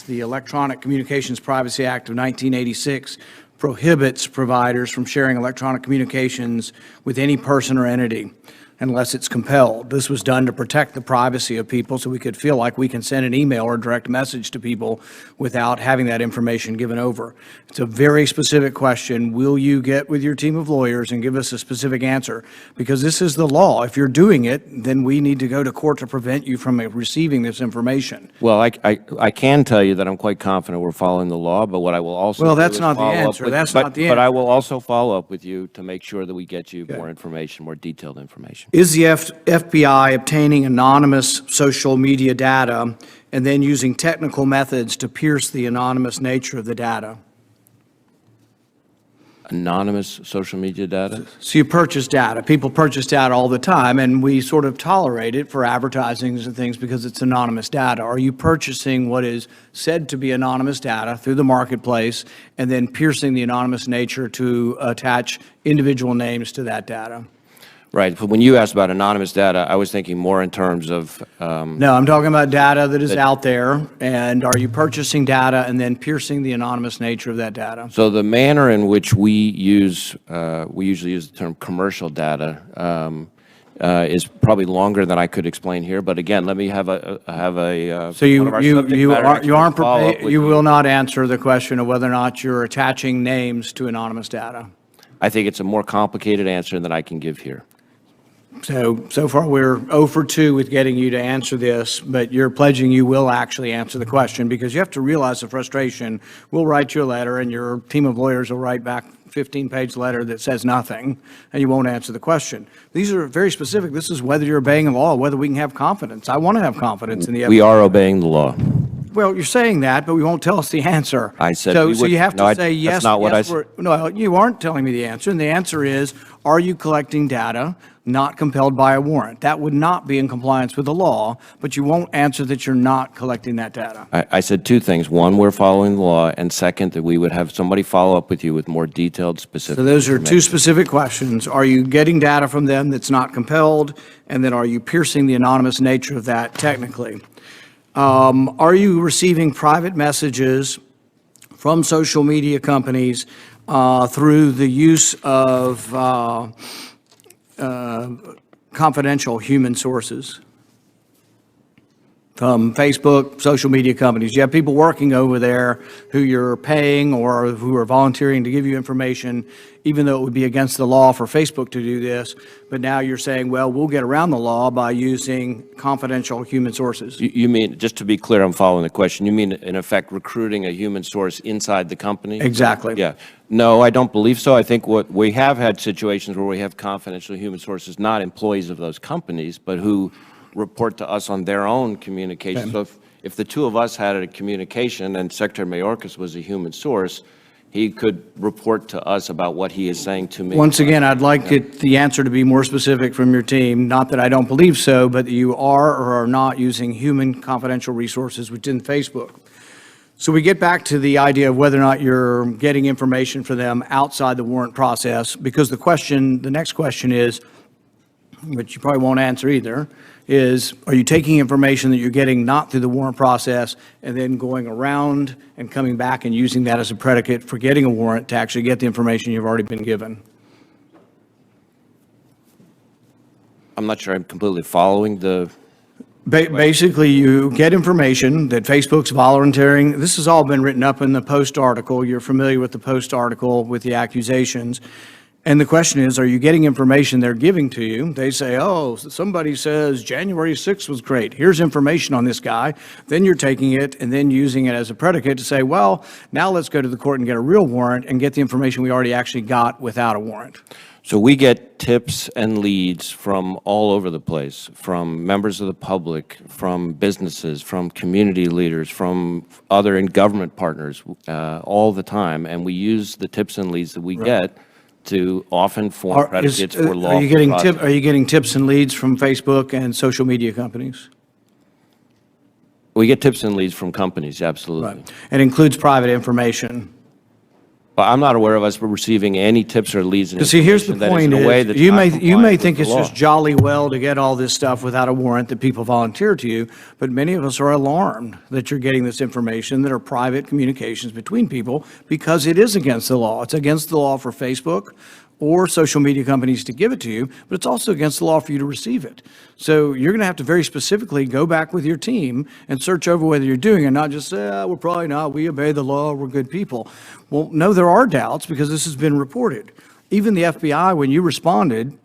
Act, the Electronic Communications Privacy Act of 1986, prohibits providers from sharing electronic communications with any person or entity unless it's compelled. This was done to protect the privacy of people so we could feel like we can send an email or direct message to people without having that information given over. It's a very specific question. Will you get with your team of lawyers and give us a specific answer? Because this is the law. If you're doing it, then we need to go to court to prevent you from receiving this information. Well, I can tell you that I'm quite confident we're following the law, but what I will also Well, do that's is not the follow up answer. with- That's but- not the But I answer. will also follow up with you to make sure that we get you Okay. more information, more detailed information. Is the FBI obtaining anonymous social media data and then using technical methods to pierce the anonymous nature of the data? Anonymous social media data? So you purchase data. People purchase data all the time, and we sort of tolerate it for advertisings and things because it's anonymous data. Are you purchasing what is said to be anonymous data through the marketplace and then piercing the anonymous nature to attach individual names to that data? Right. But when you asked about anonymous data, I was thinking more in terms of No, I'm talking about data that is out there, and are you purchasing data and then piercing the anonymous nature of that data? so the manner in which we usually use the term commercial data is probably longer than I could explain here. But again, let me have a So one of our subject matter experts follow up with you will not answer the question of whether or not you're attaching names to anonymous data. I think it's a more complicated answer than I can give here. So far, we're 0 for 2 with getting you to answer this, but you're pledging you will actually answer the question, because you have to realize the frustration. We'll write you a letter, and your team of lawyers will write back a 15-page letter that says nothing, and you won't answer the question. These are very specific. This is whether you're obeying the law, whether we can have confidence. I want to have confidence in the We FBI. are obeying the law. Well, you're saying that, but we won't tell us the answer. I said So, we so would- you have no, to I- say yes. that's not what yes, I said. No, you aren't telling me the answer, and the answer is, are you collecting data not compelled by a warrant? That would not be in compliance with the law, but you won't answer that you're not collecting that data. I said two things. One, we're following the law, and second, that we would have somebody follow up with you with more detailed, specific So those are two information. specific questions. Are you getting data from them that's not compelled? And then are you piercing the anonymous nature of that technically? Are you receiving private messages from social media companies through the use of confidential human sources? From Facebook, social media companies. You have people working over there who you're paying or who are volunteering to give you information, even though it would be against the law for Facebook to do this. But now you're saying, well, we'll get around the law by using confidential human sources. You mean, just to be clear, I'm following the question, you mean, in effect, recruiting a human source inside the company? Exactly. Yeah. No, I don't believe so. I think what we have had situations where we have confidential human sources, not employees of those companies, but who report to us on their own communication. Okay. So if the two of us had a communication and Secretary Mayorkas was a human source, he could report to us about what he is saying to me. Once again, I'd like the answer to be more specific from your team. Not that I don't believe so, but that you are or are not using human confidential resources within Facebook. So we get back to the idea of whether or not you're getting information for them outside the warrant process, because the next question is, which you probably won't answer either, is, are you taking information that you're getting not through the warrant process and then going around and coming back and using that as a predicate for getting a warrant to actually get the information you've already been given? I'm not sure I'm completely following the... Basically, you get information that Facebook's volunteering. This has all been written up in the Post article. You're familiar with the Post article with the accusations. And the question is, are you getting information they're giving to you? They say, oh, somebody says January 6th was great. Here's information on this guy. Then you're taking it and then using it as a predicate to say, well, now let's go to the court and get a real warrant and get the information we already actually got without a warrant. So we get tips and leads from all over the place, from members of the public, from businesses, from community leaders, from other and government partners all the time. And we use the tips and leads that we get to often form predicates for law. Are you getting tips and leads from Facebook and social media companies? We get tips and leads from companies, absolutely. Right. It includes private information. But I'm not aware of us receiving any tips or leads. See, here's the point is, you may think it's just just jolly well to get all this stuff without a warrant that people volunteer to you, but many of us are alarmed that you're getting this information that are private communications between people because it is against the law. It's against the law for Facebook or social media companies to give it to you, but it's also against the law for you to receive it. So you're going to have to very specifically go back with your team and search over whether you're doing it, not just say, we're probably not, we obey the law, we're good people. Well, no, there are doubts because this has been reported. Even the FBI, when you responded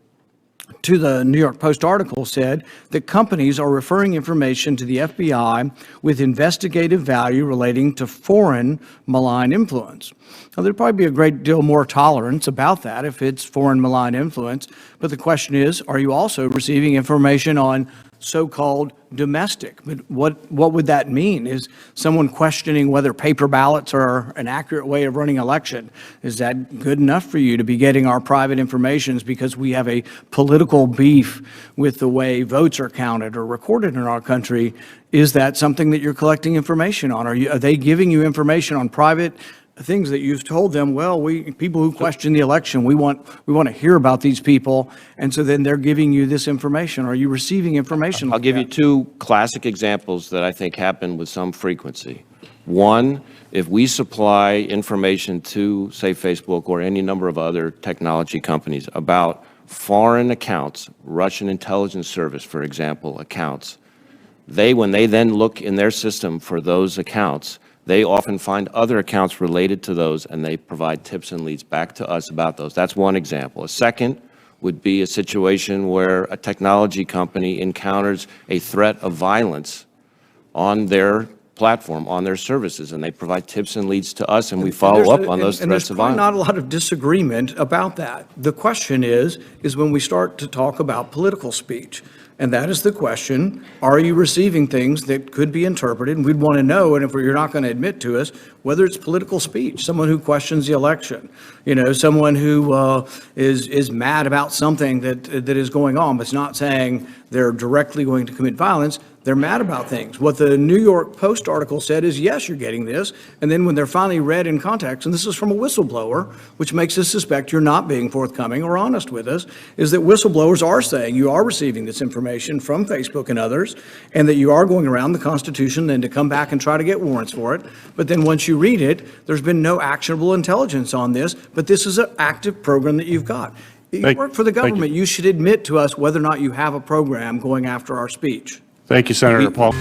to the New York Post article, said that companies are referring information to the FBI with investigative value relating to foreign malign influence. Now, there'd probably be a great deal more tolerance about that if it's foreign malign influence, but the question is, are you also receiving information on so-called domestic? But what would that mean? Is someone questioning whether paper ballots are an accurate way of running election? Is that good enough for you to be getting our private information because we have a political beef with the way votes are counted or recorded in our country? Is that something that you're collecting information on? Are they giving you information on private things that you've told them, well, people who question the election, we want to hear about these people, and so then they're giving you this information? Are you receiving information? I'll give you two classic examples that I think happen with some frequency. One, if we supply information to, say, Facebook or any number of other technology companies about foreign accounts, Russian intelligence service, for example, accounts, when they then look in their system for those accounts, they often find other accounts related to those, and they provide tips and leads back to us about those. That's one example. A second would be a situation where a technology company encounters a threat of violence on their platform, on their services, and they provide tips and leads to us, and we follow up on those threats of violence. There's not a lot of disagreement about that. The question is when we start to talk about political speech. And that is the question, are you receiving things that could be interpreted? And we'd want to know, and if you're not going to admit to us, whether it's political speech, someone who questions the election, someone who is mad about something that is going on, but is not saying they're directly going to commit violence. They're mad about things. What the New York Post article said is, yes, you're getting this. And then when they're finally read in context, and this is from a whistleblower, which makes us suspect you're not being forthcoming or honest with us, is that whistleblowers are saying you are receiving this information from Facebook and others, and that you are going around the Constitution then to come back and try to get warrants for it. But then once you read it, there's been no actionable intelligence on this, but this is an active program that you've got. You work for the government. You should admit to us whether or not you have a program going after our speech. Thank you, Senator Paul.